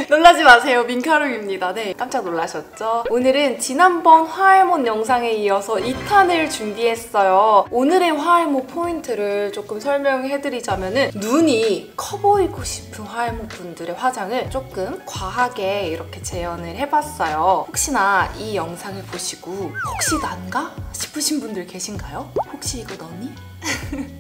놀라지 마세요. 민카룸입니다. 네, 깜짝 놀라셨죠? 오늘은 지난번 화알못 영상에 이어서 2탄을 준비했어요. 오늘의 화알못 포인트를 조금 설명해드리자면은 눈이 커 보이고 싶은 화알못 분들의 화장을 조금 과하게 이렇게 재현을 해봤어요. 혹시나 이 영상을 보시고 혹시 난가? 싶으신 분들 계신가요? 혹시 이거 너니?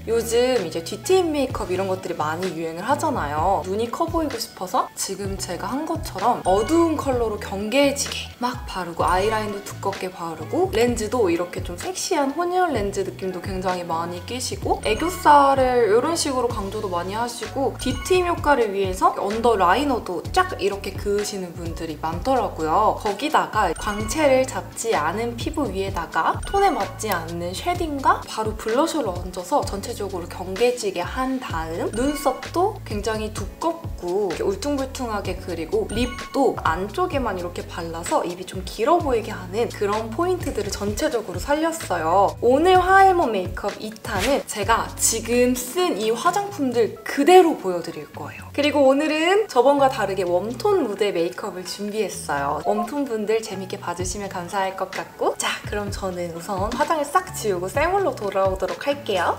요즘 이제 뒤트임 메이크업 이런 것들이 많이 유행을 하잖아요. 눈이 커 보이고 싶어서 지금 제가 한 것처럼 어두운 컬러로 경계지게 막 바르고 아이라인도 두껍게 바르고 렌즈도 이렇게 좀 섹시한 혼혈 렌즈 느낌도 굉장히 많이 끼시고 애교살을 이런 식으로 강조도 많이 하시고 뒤트임 효과를 위해서 언더 라이너도 쫙 이렇게 그으시는 분들이 많더라고요. 거기다가 광채를 잡지 않은 피부 위에다가 톤에 맞지 않는 쉐딩과 바로 블러셔를 얹어서 전체적으로 경계지게 한 다음 눈썹도 굉장히 두껍고 이렇게 울퉁불퉁하게 그리고 립도 안쪽에만 이렇게 발라서 입이 좀 길어 보이게 하는 그런 포인트들을 전체적으로 살렸어요. 오늘 화알못 메이크업 2탄은 제가 지금 쓴 이 화장품들 그대로 보여드릴 거예요. 그리고 오늘은 저번과 다르게 웜톤 무드 메이크업을 준비했어요. 웜톤 분들 재밌게 봐주시면 감사할 것 같고, 자, 그럼 저는 우선 화장을 싹 지우고 생얼로 돌아오도록 할게요.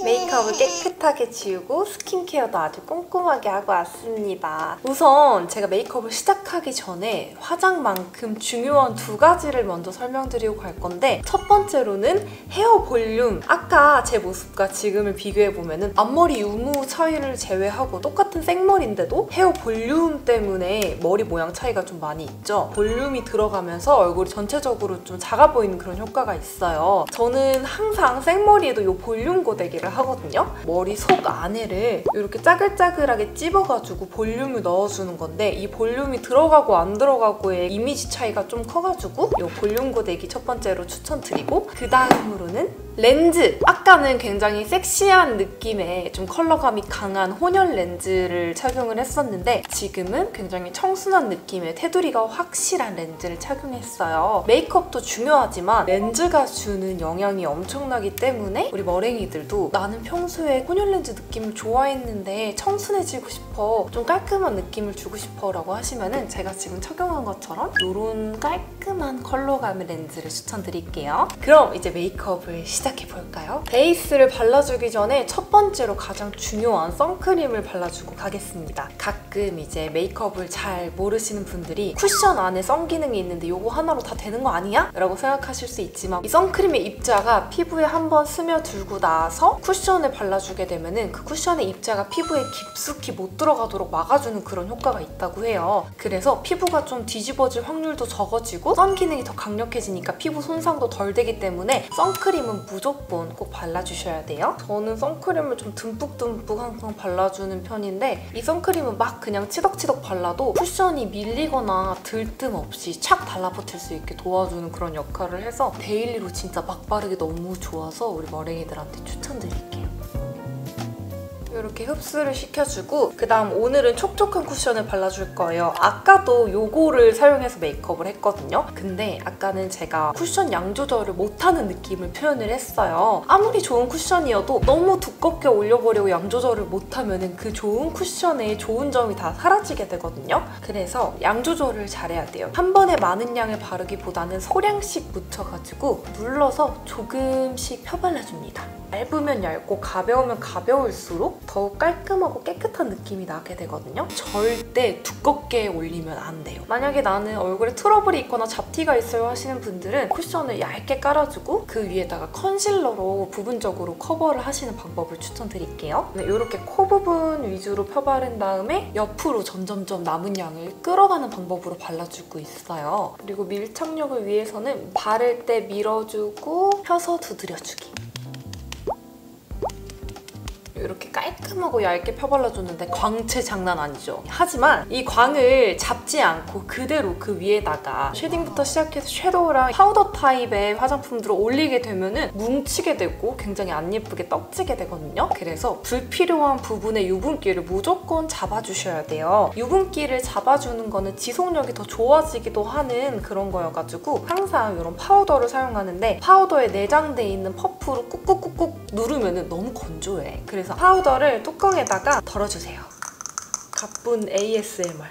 메이크업을 깨끗하게 지우고 스킨케어도 아주 꼼꼼하게 하고 왔습니다. 우선 제가 메이크업을 시작하기 전에 화장만큼 중요한 두 가지를 먼저 설명드리고 갈 건데, 첫 번째로는 헤어 볼륨. 아까 제 모습과 지금을 비교해보면 앞머리 유무 차이를 제외하고 똑같은 생머리인데도 헤어 볼륨 때문에 머리 모양 차이가 좀 많이 있죠. 볼륨이 들어가면서 얼굴이 전체적으로 좀 작아 보이는 그런 효과가 있어요. 저는 항상 생머리에도 이 볼륨 고데기를 하거든요. 머리 속 안에를 이렇게 짜글짜글하게 찝어가지고 볼륨을 넣어주는 건데, 이 볼륨이 들어가고 안 들어가고의 이미지 차이가 좀 커가지고 이 볼륨 고데기 첫 번째로 추천드리고, 그 다음으로는 렌즈! 아까는 굉장히 섹시한 느낌의 좀 컬러감이 강한 혼혈 렌즈를 착용을 했었는데 지금은 굉장히 청순한 느낌의 테두리가 확실한 렌즈를 착용했어요. 메이크업도 중요하지만 렌즈가 주는 영향이 엄청나기 때문에 우리 머랭이들도 나는 평소에 혼혈 렌즈 느낌을 좋아했는데 청순해지고 싶어, 좀 깔끔한 느낌을 주고 싶어 라고 하시면은 제가 지금 착용한 것처럼 이런 깔끔한 컬러감의 렌즈를 추천드릴게요. 그럼 이제 메이크업을 시작해볼까요? 베이스를 발라주기 전에 첫 번째로 가장 중요한 선크림을 발라주고 가겠습니다. 가끔 이제 메이크업을 잘 모르시는 분들이 쿠션 안에 선 기능이 있는데 이거 하나로 다 되는 거 아니야? 라고 생각하실 수 있지만, 이 선크림의 입자가 피부에 한번 스며들고 나서 쿠션을 발라주게 되면은 그 쿠션의 입자가 피부에 깊숙이 못 들어가도록 막아주는 그런 효과가 있다고 해요. 그래서 피부가 좀 뒤집어질 확률도 적어지고 선 기능이 더 강력해지니까 피부 손상도 덜 되기 때문에 선크림은 무조건 꼭 발라주셔야 돼요. 저는 선크림을 좀 듬뿍듬뿍 항상 발라주는 편인데, 이 선크림은 막 그냥 치덕치덕 발라도 쿠션이 밀리거나 들뜸 없이 착 달라붙을 수 있게 도와주는 그런 역할을 해서 데일리로 진짜 막 바르기 너무 좋아서 우리 머랭이들한테 추천드릴게요. 이렇게 흡수를 시켜주고, 그 다음 오늘은 촉촉한 쿠션을 발라줄 거예요. 아까도 요거를 사용해서 메이크업을 했거든요. 근데 아까는 제가 쿠션 양 조절을 못하는 느낌을 표현을 했어요. 아무리 좋은 쿠션이어도 너무 두껍게 올려버리고 양 조절을 못하면 그 좋은 쿠션의 좋은 점이 다 사라지게 되거든요. 그래서 양 조절을 잘해야 돼요. 한 번에 많은 양을 바르기보다는 소량씩 묻혀가지고 눌러서 조금씩 펴발라줍니다. 얇으면 얇고 가벼우면 가벼울수록 더욱 깔끔하고 깨끗한 느낌이 나게 되거든요. 절대 두껍게 올리면 안 돼요. 만약에 나는 얼굴에 트러블이 있거나 잡티가 있어요 하시는 분들은 쿠션을 얇게 깔아주고 그 위에다가 컨실러로 부분적으로 커버를 하시는 방법을 추천드릴게요. 이렇게 코 부분 위주로 펴바른 다음에 옆으로 점점점 남은 양을 끌어가는 방법으로 발라주고 있어요. 그리고 밀착력을 위해서는 바를 때 밀어주고 펴서 두드려주기. 이렇게 깔끔하고 얇게 펴발라줬는데 광채 장난 아니죠? 하지만 이 광을 잡지 않고 그대로 그 위에다가 쉐딩부터 시작해서 섀도우랑 파우더 타입의 화장품들을 올리게 되면은 뭉치게 되고 굉장히 안 예쁘게 떡지게 되거든요? 그래서 불필요한 부분의 유분기를 무조건 잡아주셔야 돼요. 유분기를 잡아주는 거는 지속력이 더 좋아지기도 하는 그런 거여가지고 항상 이런 파우더를 사용하는데, 파우더에 내장돼 있는 퍼프로 꾹꾹꾹꾹 누르면 너무 건조해. 그래서 파우더를 뚜껑에다가 덜어주세요. 가쁜 ASMR.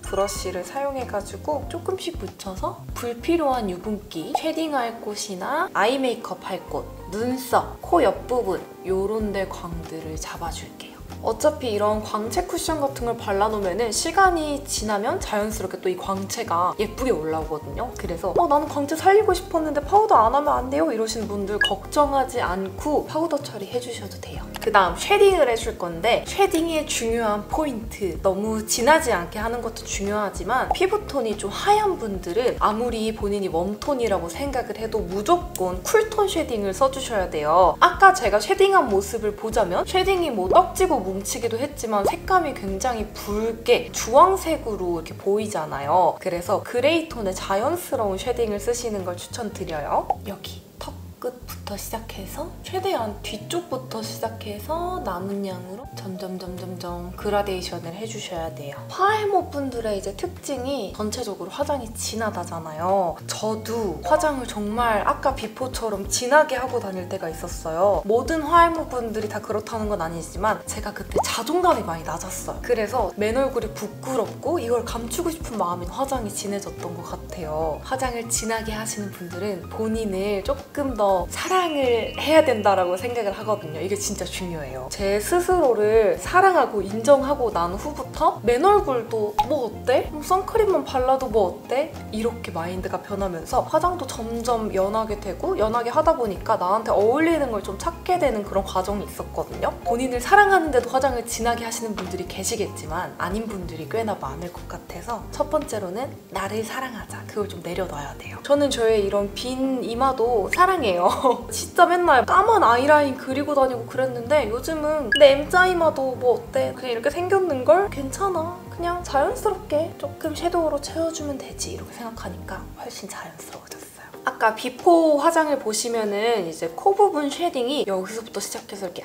브러쉬를 사용해가지고 조금씩 묻혀서 불필요한 유분기, 쉐딩할 곳이나 아이 메이크업 할 곳, 눈썹, 코 옆부분 요런 데 광들을 잡아줄게요. 어차피 이런 광채 쿠션 같은 걸 발라놓으면 시간이 지나면 자연스럽게 또 이 광채가 예쁘게 올라오거든요. 그래서 나는 광채 살리고 싶었는데 파우더 안 하면 안 돼요? 이러시는 분들 걱정하지 않고 파우더 처리해주셔도 돼요. 그 다음 쉐딩을 해줄 건데 쉐딩의 중요한 포인트, 너무 진하지 않게 하는 것도 중요하지만 피부톤이 좀 하얀 분들은 아무리 본인이 웜톤이라고 생각을 해도 무조건 쿨톤 쉐딩을 써주셔야 돼요. 아까 제가 쉐딩한 모습을 보자면 쉐딩이 뭐 떡지고 뭉치기도 했지만 색감이 굉장히 붉게 주황색으로 이렇게 보이잖아요. 그래서 그레이톤의 자연스러운 쉐딩을 쓰시는 걸 추천드려요. 여기 턱 끝부터 시작해서 최대한 뒤쪽부터 시작해서 남은 양으로 점점 그라데이션을 해주셔야 돼요. 화해모 분들의 이제 특징이 전체적으로 화장이 진하다잖아요. 저도 화장을 정말 아까 비포처럼 진하게 하고 다닐 때가 있었어요. 모든 화해모 분들이 다 그렇다는 건 아니지만 제가 그때 자존감이 많이 낮았어요. 그래서 맨 얼굴이 부끄럽고 이걸 감추고 싶은 마음이 화장이 진해졌던 것 같아요. 화장을 진하게 하시는 분들은 본인을 조금 더 사랑을 해야 된다라고 생각을 하거든요. 이게 진짜 중요해요. 제 스스로를 사랑하고 인정하고 난 후부터 맨 얼굴도 뭐 어때? 선크림만 발라도 뭐 어때? 이렇게 마인드가 변하면서 화장도 점점 연하게 되고 연하게 하다 보니까 나한테 어울리는 걸 좀 찾게 되는 그런 과정이 있었거든요. 본인을 사랑하는데도 화장을 진하게 하시는 분들이 계시겠지만 아닌 분들이 꽤나 많을 것 같아서 첫 번째로는 나를 사랑하자. 그걸 좀 내려놔야 돼요. 저는 저의 이런 빈 이마도 사랑해요. 진짜 맨날 까만 아이라인 그리고 다니고 그랬는데 요즘은 내 M자 이마도 뭐 어때? 그냥 이렇게 생겼는걸? 괜찮아. 그냥 자연스럽게 조금 섀도우로 채워주면 되지 이렇게 생각하니까 훨씬 자연스러워졌어요. 아까 비포 화장을 보시면은 이제 코 부분 쉐딩이 여기서부터 시작해서 이렇게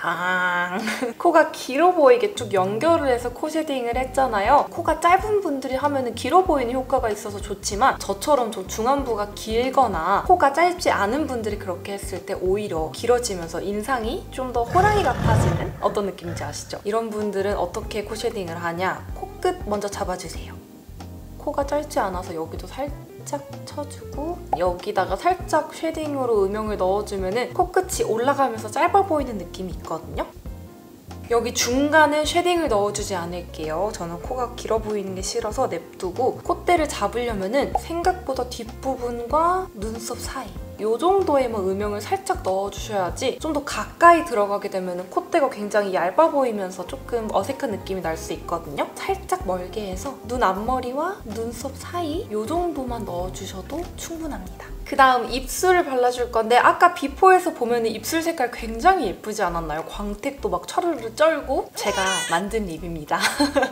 코가 길어 보이게 쭉 연결을 해서 코 쉐딩을 했잖아요. 코가 짧은 분들이 하면은 길어 보이는 효과가 있어서 좋지만 저처럼 좀 중안부가 길거나 코가 짧지 않은 분들이 그렇게 했을 때 오히려 길어지면서 인상이 좀 더 호랑이 같아지는 어떤 느낌인지 아시죠? 이런 분들은 어떻게 코 쉐딩을 하냐? 코끝 먼저 잡아주세요. 코가 짧지 않아서 여기도 살짝 쳐주고 여기다가 살짝 쉐딩으로 음영을 넣어주면 코끝이 올라가면서 짧아 보이는 느낌이 있거든요. 여기 중간은 쉐딩을 넣어주지 않을게요. 저는 코가 길어 보이는 게 싫어서 냅두고 콧대를 잡으려면 생각보다 뒷부분과 눈썹 사이 이 정도에만 음영을 살짝 넣어주셔야지 좀 더 가까이 들어가게 되면 콧대가 굉장히 얇아 보이면서 조금 어색한 느낌이 날 수 있거든요. 살짝 멀게 해서 눈 앞머리와 눈썹 사이 이 정도만 넣어주셔도 충분합니다. 그 다음 입술을 발라줄 건데 아까 비포에서 보면 입술 색깔 굉장히 예쁘지 않았나요? 광택도 막 차르르 쩔고 제가 만든 립입니다.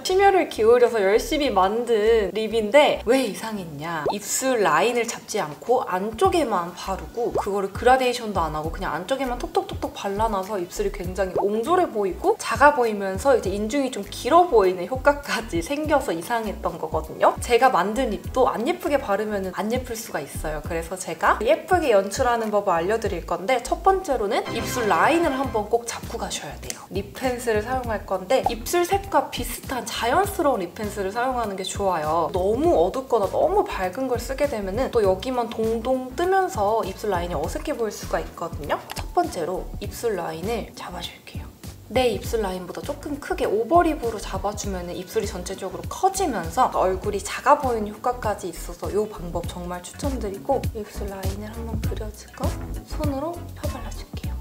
심혈을 기울여서 열심히 만든 립인데 왜 이상했냐? 입술 라인을 잡지 않고 안쪽에만 바르고 그거를 그라데이션도 안 하고 그냥 안쪽에만 톡톡톡톡 발라놔서 입술이 굉장히 옹졸해 보이고 작아 보이면서 이제 인중이 좀 길어 보이는 효과까지 생겨서 이상했던 거거든요. 제가 만든 립도 안 예쁘게 바르면 안 예쁠 수가 있어요. 그래서 제가 예쁘게 연출하는 법을 알려드릴 건데 첫 번째로는 입술 라인을 한번 꼭 잡고 가셔야 돼요. 립 펜슬을 사용할 건데 입술 색과 비슷한 자연스러운 립 펜슬을 사용하는 게 좋아요. 너무 어둡거나 너무 밝은 걸 쓰게 되면 또 여기만 동동 뜨면서 입술 라인이 어색해 보일 수가 있거든요. 첫 번째로 입술 라인을 잡아줄게요. 내 입술 라인보다 조금 크게 오버립으로 잡아주면 입술이 전체적으로 커지면서 얼굴이 작아 보이는 효과까지 있어서 이 방법 정말 추천드리고 입술 라인을 한번 그려주고 손으로 펴발라줄게요.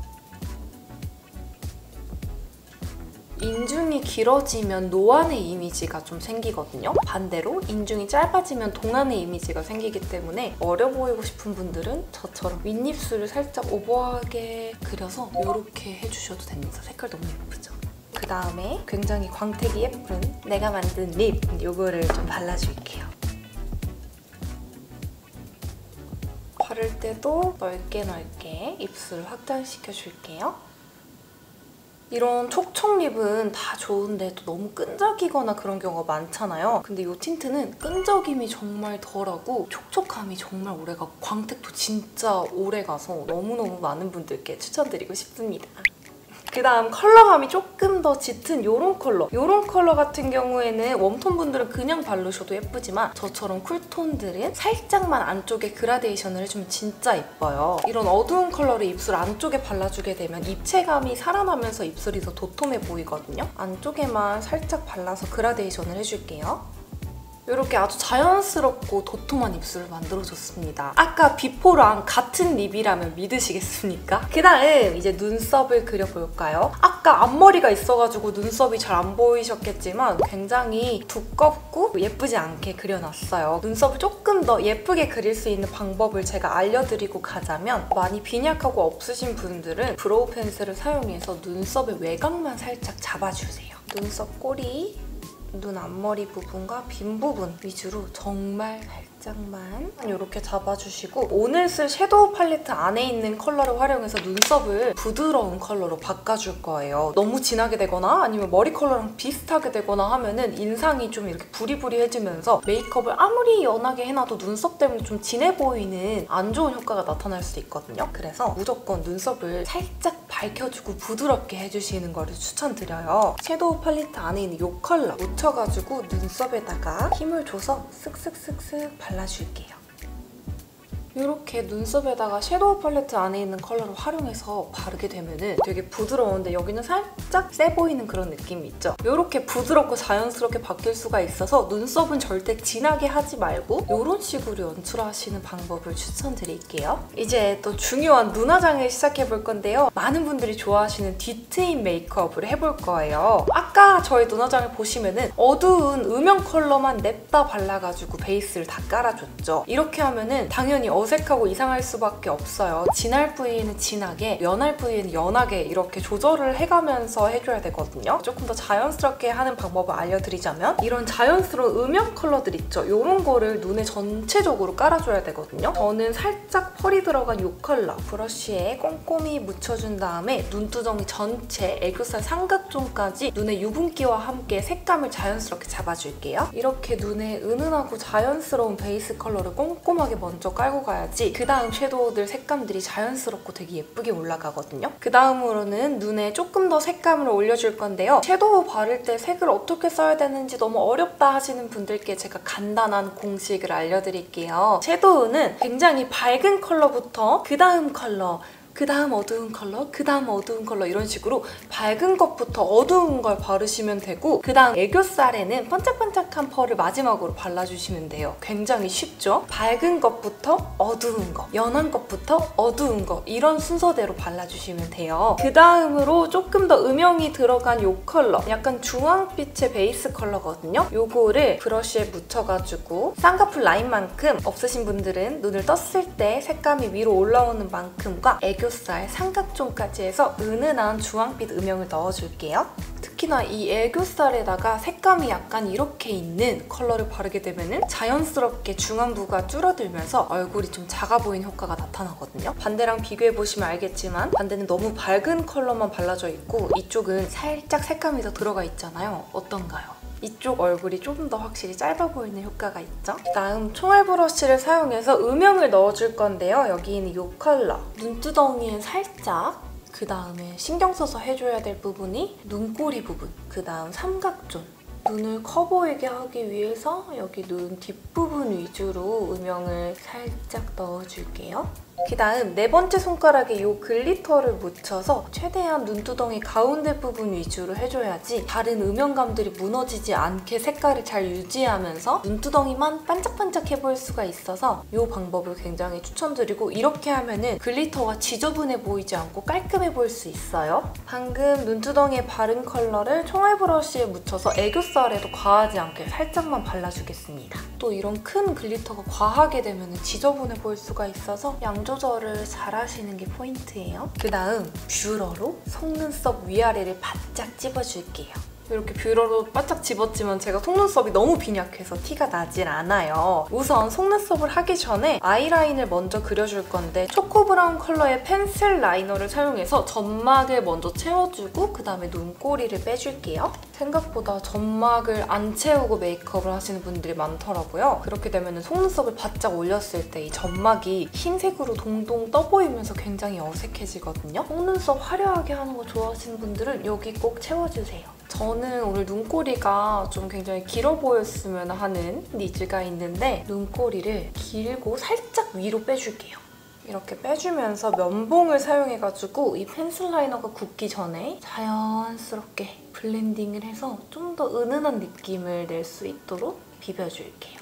인중이 길어지면 노안의 이미지가 좀 생기거든요. 반대로 인중이 짧아지면 동안의 이미지가 생기기 때문에 어려 보이고 싶은 분들은 저처럼 윗입술을 살짝 오버하게 그려서 이렇게 해주셔도 됩니다. 색깔 너무 예쁘죠? 그 다음에 굉장히 광택이 예쁜 내가 만든 립 이거를 좀 발라줄게요. 바를 때도 넓게 입술을 확장시켜줄게요. 이런 촉촉 립은 다 좋은데 또 너무 끈적이거나 그런 경우가 많잖아요. 근데 이 틴트는 끈적임이 정말 덜하고 촉촉함이 정말 오래가고 광택도 진짜 오래가서 너무너무 많은 분들께 추천드리고 싶습니다. 그다음 컬러감이 조금 더 짙은 이런 컬러. 이런 컬러 같은 경우에는 웜톤 분들은 그냥 바르셔도 예쁘지만 저처럼 쿨톤들은 살짝만 안쪽에 그라데이션을 해주면 진짜 예뻐요. 이런 어두운 컬러를 입술 안쪽에 발라주게 되면 입체감이 살아나면서 입술이 더 도톰해 보이거든요. 안쪽에만 살짝 발라서 그라데이션을 해줄게요. 이렇게 아주 자연스럽고 도톰한 입술을 만들어줬습니다. 아까 비포랑 같은 립이라면 믿으시겠습니까? 그다음 이제 눈썹을 그려볼까요? 아까 앞머리가 있어가지고 눈썹이 잘 안 보이셨겠지만 굉장히 두껍고 예쁘지 않게 그려놨어요. 눈썹을 조금 더 예쁘게 그릴 수 있는 방법을 제가 알려드리고 가자면 많이 빈약하고 없으신 분들은 브로우 펜슬을 사용해서 눈썹의 외곽만 살짝 잡아주세요. 눈썹 꼬리, 눈 앞머리 부분과 빈 부분 위주로 정말 살짝만 이렇게 잡아주시고 오늘 쓸 섀도우 팔레트 안에 있는 컬러를 활용해서 눈썹을 부드러운 컬러로 바꿔줄 거예요. 너무 진하게 되거나 아니면 머리 컬러랑 비슷하게 되거나 하면은 인상이 좀 이렇게 부리부리해지면서 메이크업을 아무리 연하게 해놔도 눈썹 때문에 좀 진해 보이는 안 좋은 효과가 나타날 수 있거든요. 그래서 무조건 눈썹을 살짝 밝혀주고 부드럽게 해주시는 거를 추천드려요. 섀도우 팔레트 안에 있는 이 컬러 묻혀가지고 눈썹에다가 힘을 줘서 쓱쓱쓱쓱 발라줄게요. 이렇게 눈썹에다가 섀도우 팔레트 안에 있는 컬러를 활용해서 바르게 되면은 되게 부드러운데 여기는 살짝 세 보이는 그런 느낌이 있죠? 이렇게 부드럽고 자연스럽게 바뀔 수가 있어서 눈썹은 절대 진하게 하지 말고 이런 식으로 연출하시는 방법을 추천드릴게요. 이제 또 중요한 눈화장을 시작해볼 건데요. 많은 분들이 좋아하시는 뒤트임 메이크업을 해볼 거예요. 아까 저의 눈화장을 보시면은 어두운 음영 컬러만 냅다 발라가지고 베이스를 다 깔아줬죠. 이렇게 하면은 당연히 어색하고 이상할 수밖에 없어요. 진할 부위에는 진하게, 연할 부위에는 연하게 이렇게 조절을 해가면서 해줘야 되거든요. 조금 더 자연스럽게 하는 방법을 알려드리자면 이런 자연스러운 음영 컬러들 있죠? 이런 거를 눈에 전체적으로 깔아줘야 되거든요. 저는 살짝 펄이 들어간 이 컬러 브러쉬에 꼼꼼히 묻혀준 다음에 눈두덩이 전체 애교살 삼각존까지 눈의 유분기와 함께 색감을 자연스럽게 잡아줄게요. 이렇게 눈에 은은하고 자연스러운 베이스 컬러를 꼼꼼하게 먼저 깔고 가야지 그 다음 섀도우들 색감들이 자연스럽고 되게 예쁘게 올라가거든요. 그 다음으로는 눈에 조금 더 색감을 올려줄 건데요. 섀도우 바를 때 색을 어떻게 써야 되는지 너무 어렵다 하시는 분들께 제가 간단한 공식을 알려드릴게요. 섀도우는 굉장히 밝은 컬러부터 그 다음 컬러, 그 다음 어두운 컬러, 그 다음 어두운 컬러 이런 식으로 밝은 것부터 어두운 걸 바르시면 되고 그 다음 애교살에는 반짝반짝한 펄을 마지막으로 발라주시면 돼요. 굉장히 쉽죠? 밝은 것부터 어두운 거, 연한 것부터 어두운 거 이런 순서대로 발라주시면 돼요. 그 다음으로 조금 더 음영이 들어간 이 컬러 약간 주황빛의 베이스 컬러거든요. 요거를 브러쉬에 묻혀가지고 쌍꺼풀 라인만큼 없으신 분들은 눈을 떴을 때 색감이 위로 올라오는 만큼과 애교살, 삼각존까지 해서 은은한 주황빛 음영을 넣어줄게요. 특히나 이 애교살에다가 색감이 약간 이렇게 있는 컬러를 바르게 되면 자연스럽게 중안부가 줄어들면서 얼굴이 좀 작아 보이는 효과가 나타나거든요. 반대랑 비교해보시면 알겠지만 반대는 너무 밝은 컬러만 발라져 있고 이쪽은 살짝 색감이 더 들어가 있잖아요. 어떤가요? 이쪽 얼굴이 조금 더 확실히 짧아 보이는 효과가 있죠? 다음 총알 브러쉬를 사용해서 음영을 넣어줄 건데요. 여기 있는 이 컬러 눈두덩이엔 살짝 그 다음에 신경 써서 해줘야 될 부분이 눈꼬리 부분 그 다음 삼각존 눈을 커 보이게 하기 위해서 여기 눈 뒷부분 위주로 음영을 살짝 넣어줄게요. 그 다음 네 번째 손가락에 이 글리터를 묻혀서 최대한 눈두덩이 가운데 부분 위주로 해줘야지 다른 음영감들이 무너지지 않게 색깔을 잘 유지하면서 눈두덩이만 반짝반짝해 보일 수가 있어서 이 방법을 굉장히 추천드리고 이렇게 하면은 글리터가 지저분해 보이지 않고 깔끔해 보일 수 있어요. 방금 눈두덩이에 바른 컬러를 총알 브러쉬에 묻혀서 애교살에도 과하지 않게 살짝만 발라주겠습니다. 또 이런 큰 글리터가 과하게 되면 지저분해 보일 수가 있어서 양 조절을 잘 하시는 게 포인트예요. 그 다음 뷰러로 속눈썹 위아래를 바짝 찝어줄게요. 이렇게 뷰러로 바짝 집었지만 제가 속눈썹이 너무 빈약해서 티가 나질 않아요. 우선 속눈썹을 하기 전에 아이라인을 먼저 그려줄 건데 초코 브라운 컬러의 펜슬 라이너를 사용해서 점막을 먼저 채워주고 그 다음에 눈꼬리를 빼줄게요. 생각보다 점막을 안 채우고 메이크업을 하시는 분들이 많더라고요. 그렇게 되면 속눈썹을 바짝 올렸을 때 이 점막이 흰색으로 동동 떠 보이면서 굉장히 어색해지거든요. 속눈썹 화려하게 하는 거 좋아하시는 분들은 여기 꼭 채워주세요. 저는 오늘 눈꼬리가 좀 굉장히 길어 보였으면 하는 니즈가 있는데 눈꼬리를 길고 살짝 위로 빼줄게요. 이렇게 빼주면서 면봉을 사용해가지고 이 펜슬 라이너가 굳기 전에 자연스럽게 블렌딩을 해서 좀 더 은은한 느낌을 낼 수 있도록 비벼줄게요.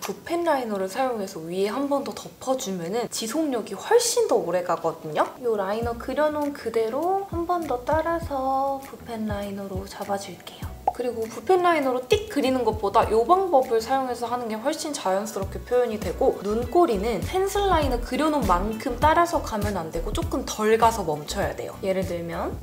붓펜 라이너를 사용해서 위에 한 번 더 덮어주면 지속력이 훨씬 더 오래 가거든요. 이 라이너 그려놓은 그대로 한 번 더 따라서 붓펜 라이너로 잡아줄게요. 그리고 붓펜 라이너로 띡 그리는 것보다 이 방법을 사용해서 하는 게 훨씬 자연스럽게 표현이 되고 눈꼬리는 펜슬 라이너 그려놓은 만큼 따라서 가면 안 되고 조금 덜 가서 멈춰야 돼요. 예를 들면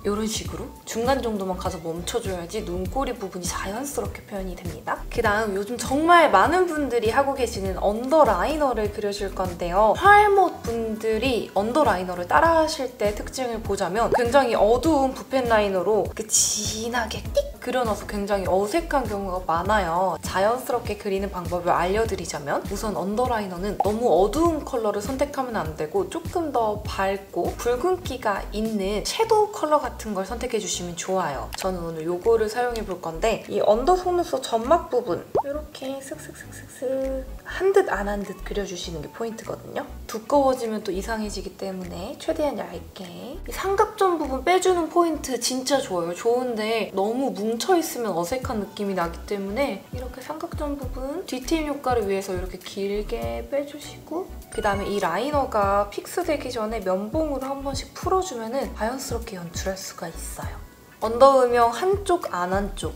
이런 식으로 중간 정도만 가서 멈춰줘야지 눈꼬리 부분이 자연스럽게 표현이 됩니다. 그다음 요즘 정말 많은 분들이 하고 계시는 언더라이너를 그려줄 건데요. 화알못 분들이 언더라이너를 따라하실 때 특징을 보자면 굉장히 어두운 붓펜 라이너로 이렇게 진하게 띡 그려놔서 굉장히 어색한 경우가 많아요. 자연스럽게 그리는 방법을 알려드리자면 우선 언더라이너는 너무 어두운 컬러를 선택하면 안 되고 조금 더 밝고 붉은기가 있는 섀도우 컬러 같은 걸 선택해주시면 좋아요. 저는 오늘 이거를 사용해볼 건데 이 언더 속눈썹 점막 부분 이렇게 슥슥슥슥슥 한 듯 안 한 듯 그려주시는 게 포인트거든요. 두꺼워지면 또 이상해지기 때문에 최대한 얇게 이 삼각존 부분 빼주는 포인트 진짜 좋아요. 좋은데 너무 뭉쳐있으면 어색한 느낌이 나기 때문에 이렇게 삼각존 부분 뒤트임 효과를 위해서 이렇게 길게 빼주시고 그 다음에 이 라이너가 픽스되기 전에 면봉으로 한 번씩 풀어주면 자연스럽게 연출할 수가 있어요. 언더 음영 한쪽 안 한쪽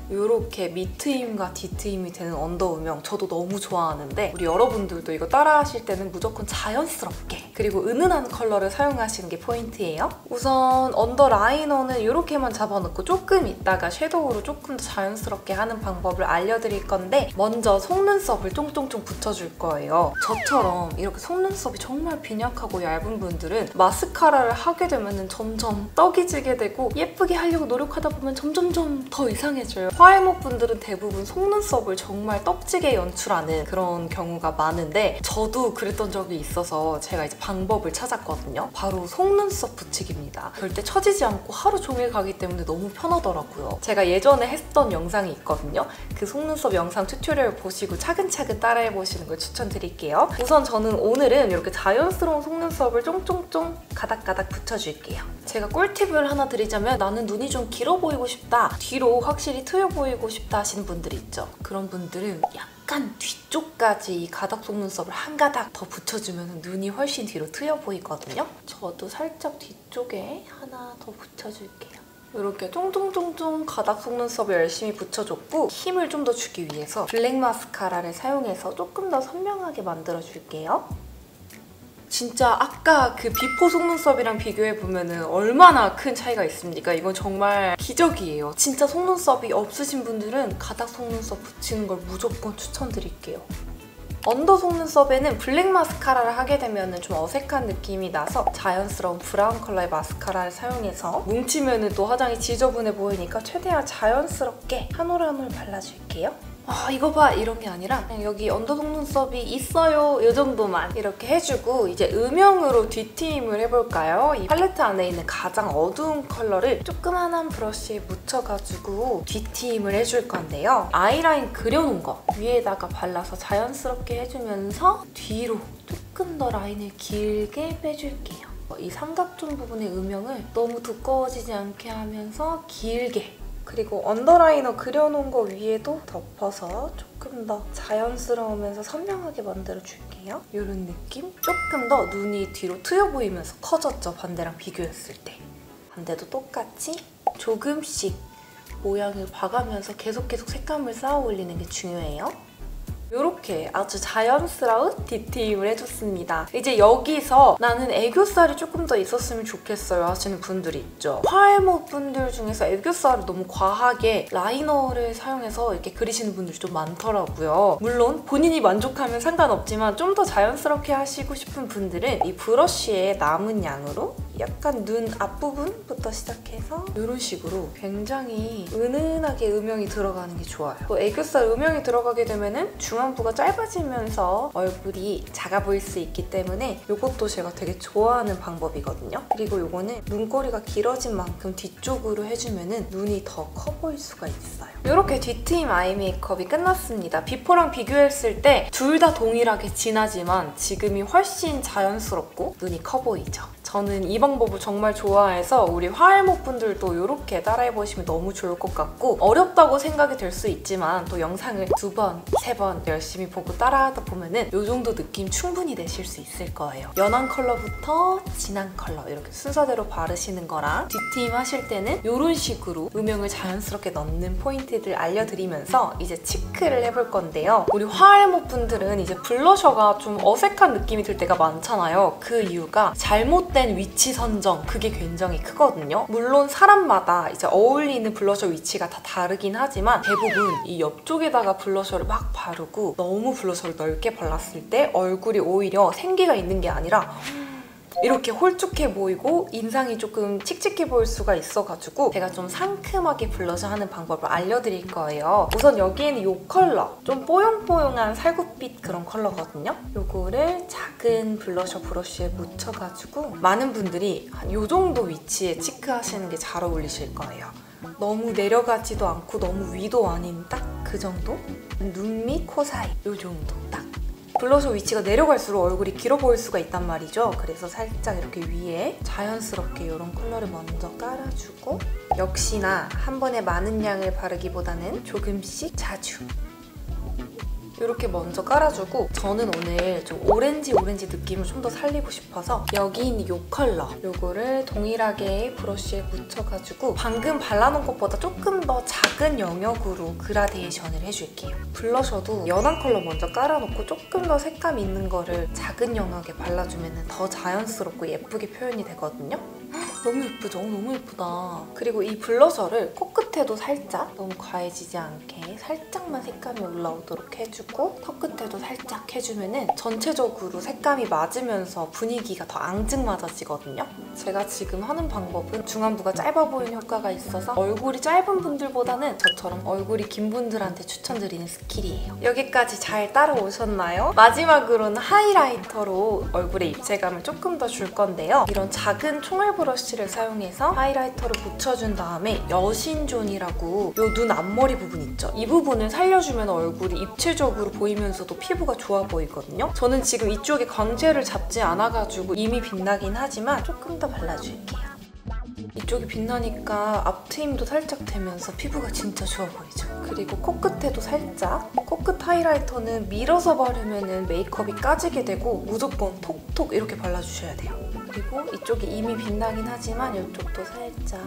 이렇게 밑트임과 뒤트임이 되는 언더 음영 저도 너무 좋아하는데 우리 여러분들도 이거 따라하실 때는 무조건 자연스럽게 그리고 은은한 컬러를 사용하시는 게 포인트예요. 우선 언더 라이너는 이렇게만 잡아놓고 조금 있다가 섀도우로 조금 더 자연스럽게 하는 방법을 알려드릴 건데 먼저 속눈썹을 쫑쫑쫑 붙여줄 거예요. 저처럼 이렇게 속눈썹이 정말 빈약하고 얇은 분들은 마스카라를 하게 되면 점점 떡이 지게 되고 예쁘게 하려고 노력하다 보면 점점점 더 이상해져요. 화해목 분들은 대부분 속눈썹을 정말 떡지게 연출하는 그런 경우가 많은데 저도 그랬던 적이 있어서 제가 이제 방법을 찾았거든요. 바로 속눈썹 붙이기입니다. 절대 처지지 않고 하루 종일 가기 때문에 너무 편하더라고요. 제가 예전에 했던 영상이 있거든요. 그 속눈썹 영상 튜토리얼 보시고 차근차근 따라해보시는 걸 추천드릴게요. 우선 저는 오늘은 이렇게 자연스러운 속눈썹을 쫑쫑쫑 가닥가닥 붙여줄게요. 제가 꿀팁을 하나 드리자면 나는 눈이 좀 길어 보이고 싶다, 뒤로 확실히 트여 보이고 싶다 하시는 분들이 있죠. 그런 분들은 약간 뒤쪽까지 이 가닥 속눈썹을 한 가닥 더 붙여주면 눈이 훨씬 뒤로 트여 보이거든요. 저도 살짝 뒤쪽에 하나 더 붙여줄게요. 이렇게 쫑쫑쫑쫑 가닥 속눈썹을 열심히 붙여줬고 힘을 좀 더 주기 위해서 블랙 마스카라를 사용해서 조금 더 선명하게 만들어줄게요. 진짜 아까 그 비포 속눈썹이랑 비교해보면 얼마나 큰 차이가 있습니까? 이건 정말 기적이에요. 진짜 속눈썹이 없으신 분들은 가닥 속눈썹 붙이는 걸 무조건 추천드릴게요. 언더 속눈썹에는 블랙 마스카라를 하게 되면 좀 어색한 느낌이 나서 자연스러운 브라운 컬러의 마스카라를 사용해서 뭉치면 또 화장이 지저분해 보이니까 최대한 자연스럽게 한 올 한 올 발라줄게요. 이거 봐 이런 게 아니라 그냥 여기 언더 속눈썹이 있어요 이 정도만 이렇게 해주고 이제 음영으로 뒤트임을 해볼까요? 이 팔레트 안에 있는 가장 어두운 컬러를 조그만한 브러쉬에 묻혀가지고 뒤트임을 해줄 건데요. 아이라인 그려놓은 거 위에다가 발라서 자연스럽게 해주면서 뒤로 조금 더 라인을 길게 빼줄게요. 이 삼각존 부분의 음영을 너무 두꺼워지지 않게 하면서 길게 그리고 언더라이너 그려놓은 거 위에도 덮어서 조금 더 자연스러우면서 선명하게 만들어줄게요. 이런 느낌? 조금 더 눈이 뒤로 트여 보이면서 커졌죠, 반대랑 비교했을 때. 반대도 똑같이 조금씩 모양을 봐가면서 계속 색감을 쌓아 올리는 게 중요해요. 이렇게 아주 자연스러운 디테일을 해줬습니다. 이제 여기서 나는 애교살이 조금 더 있었으면 좋겠어요 하시는 분들이 있죠. 화해모 분들 중에서 애교살을 너무 과하게 라이너를 사용해서 이렇게 그리시는 분들이 좀 많더라고요. 물론 본인이 만족하면 상관없지만 좀 더 자연스럽게 하시고 싶은 분들은 이 브러쉬의 남은 양으로 약간 눈 앞부분부터 시작해서 이런 식으로 굉장히 은은하게 음영이 들어가는 게 좋아요. 또 애교살 음영이 들어가게 되면은 중안부가 짧아지면서 얼굴이 작아 보일 수 있기 때문에 이것도 제가 되게 좋아하는 방법이거든요. 그리고 이거는 눈꼬리가 길어진 만큼 뒤쪽으로 해주면은 눈이 더 커 보일 수가 있어요. 이렇게 뒤트임 아이 메이크업이 끝났습니다. 비포랑 비교했을 때 둘 다 동일하게 진하지만 지금이 훨씬 자연스럽고 눈이 커 보이죠. 저는 이 방법을 정말 좋아해서 우리 화해모 분들도 이렇게 따라해보시면 너무 좋을 것 같고 어렵다고 생각이 될 수 있지만 또 영상을 2번, 3번 열심히 보고 따라하다 보면은 이 정도 느낌 충분히 내실 수 있을 거예요. 연한 컬러부터 진한 컬러 이렇게 순서대로 바르시는 거랑 뒤트임 하실 때는 이런 식으로 음영을 자연스럽게 넣는 포인트들 알려드리면서 이제 치크를 해볼 건데요. 우리 화해모 분들은 이제 블러셔가 좀 어색한 느낌이 들 때가 많잖아요. 그 이유가 잘못된 위치 선정 그게 굉장히 크거든요. 물론 사람마다 이제 어울리는 블러셔 위치가 다 다르긴 하지만 대부분 이 옆쪽에다가 블러셔를 막 바르고 너무 블러셔를 넓게 발랐을 때 얼굴이 오히려 생기가 있는 게 아니라 이렇게 홀쭉해 보이고 인상이 조금 칙칙해 보일 수가 있어가지고 제가 좀 상큼하게 블러셔 하는 방법을 알려드릴 거예요. 우선 여기에는 이 컬러 좀 뽀용뽀용한 살구빛 그런 컬러거든요. 이거를 작은 블러셔 브러쉬에 묻혀가지고 많은 분들이 한 이 정도 위치에 치크하시는 게 잘 어울리실 거예요. 너무 내려가지도 않고 너무 위도 아닌 딱 그 정도? 눈 밑 코 사이 이 정도 딱. 블러셔 위치가 내려갈수록 얼굴이 길어 보일 수가 있단 말이죠. 그래서 살짝 이렇게 위에 자연스럽게 이런 컬러를 먼저 깔아주고 역시나 한 번에 많은 양을 바르기보다는 조금씩 자주 이렇게 먼저 깔아주고 저는 오늘 좀 오렌지 느낌을 좀 더 살리고 싶어서 여기 있는 이 컬러 이거를 동일하게 브러쉬에 묻혀가지고 방금 발라놓은 것보다 조금 더 작은 영역으로 그라데이션을 해줄게요. 블러셔도 연한 컬러 먼저 깔아놓고 조금 더 색감 있는 거를 작은 영역에 발라주면 더 자연스럽고 예쁘게 표현이 되거든요. 너무 예쁘죠? 너무 예쁘다. 그리고 이 블러셔를 코끝에도 살짝 너무 과해지지 않게 살짝만 색감이 올라오도록 해주고 턱 끝에도 살짝 해주면 전체적으로 색감이 맞으면서 분위기가 더 앙증맞아지거든요. 제가 지금 하는 방법은 중안부가 짧아 보이는 효과가 있어서 얼굴이 짧은 분들보다는 저처럼 얼굴이 긴 분들한테 추천드리는 스킬이에요. 여기까지 잘 따라오셨나요? 마지막으로는 하이라이터로 얼굴에 입체감을 조금 더 줄 건데요. 이런 작은 총알 브러쉬를 사용해서 하이라이터를 묻혀준 다음에 여신존이라고 이 눈 앞머리 부분 있죠? 이 부분을 살려주면 얼굴이 입체적으로 보이면서도 피부가 좋아 보이거든요? 저는 지금 이쪽에 광채를 잡지 않아가지고 이미 빛나긴 하지만 조금 더 발라줄게요. 이쪽이 빛나니까 앞트임도 살짝 되면서 피부가 진짜 좋아 보이죠? 그리고 코끝에도 살짝 코끝 하이라이터는 밀어서 바르면 메이크업이 까지게 되고 무조건 톡톡 이렇게 발라주셔야 돼요. 그리고 이쪽이 이미 빛나긴 하지만 이쪽도 살짝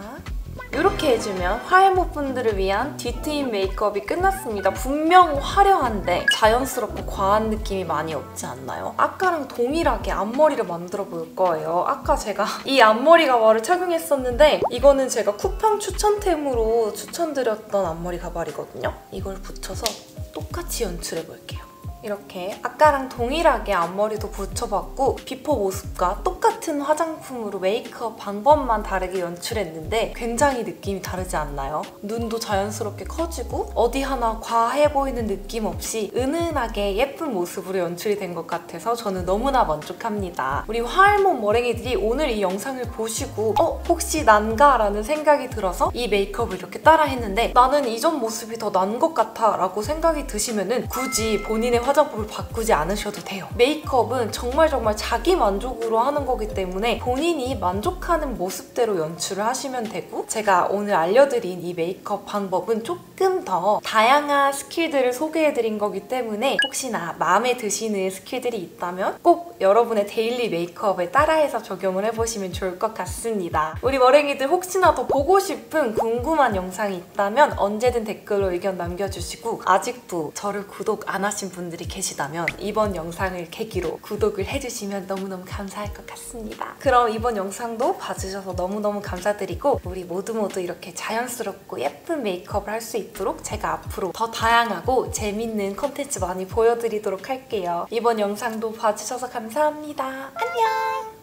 이렇게 해주면 화해모 분들을 위한 뒤트임 메이크업이 끝났습니다. 분명 화려한데 자연스럽고 과한 느낌이 많이 없지 않나요? 아까랑 동일하게 앞머리를 만들어 볼 거예요. 아까 제가 이 앞머리 가발을 착용했었는데 이거는 제가 쿠팡 추천템으로 추천드렸던 앞머리 가발이거든요. 이걸 붙여서 똑같이 연출해 볼게요. 이렇게 아까랑 동일하게 앞머리도 붙여봤고 비포 모습과 똑같은 화장품으로 메이크업 방법만 다르게 연출했는데 굉장히 느낌이 다르지 않나요? 눈도 자연스럽게 커지고 어디 하나 과해 보이는 느낌 없이 은은하게 예쁜 모습으로 연출이 된 것 같아서 저는 너무나 만족합니다. 우리 화해모 머랭이들이 오늘 이 영상을 보시고 혹시 난가? 라는 생각이 들어서 이 메이크업을 이렇게 따라 했는데 나는 이전 모습이 더 난 것 같아 라고 생각이 드시면은 굳이 본인의 화장법을 바꾸지 않으셔도 돼요. 메이크업은 정말 자기 만족으로 하는 거기 때문에 본인이 만족하는 모습대로 연출을 하시면 되고, 제가 오늘 알려드린 이 메이크업 방법은 조금 더 다양한 스킬들을 소개해드린 거기 때문에 혹시나 마음에 드시는 스킬들이 있다면 꼭 여러분의 데일리 메이크업에 따라해서 적용을 해보시면 좋을 것 같습니다. 우리 머랭이들 혹시나 더 보고 싶은 궁금한 영상이 있다면 언제든 댓글로 의견 남겨주시고, 아직도 저를 구독 안 하신 분들이 계시다면 이번 영상을 계기로 구독을 해주시면 너무너무 감사할 것 같습니다. 그럼 이번 영상도 봐주셔서 너무너무 감사드리고, 우리 모두 이렇게 자연스럽고 예쁜 메이크업을 할 수 있도록 제가 앞으로 더 다양하고 재밌는 콘텐츠 많이 보여드리도록 할게요. 이번 영상도 봐주셔서 감사합니다. 안녕!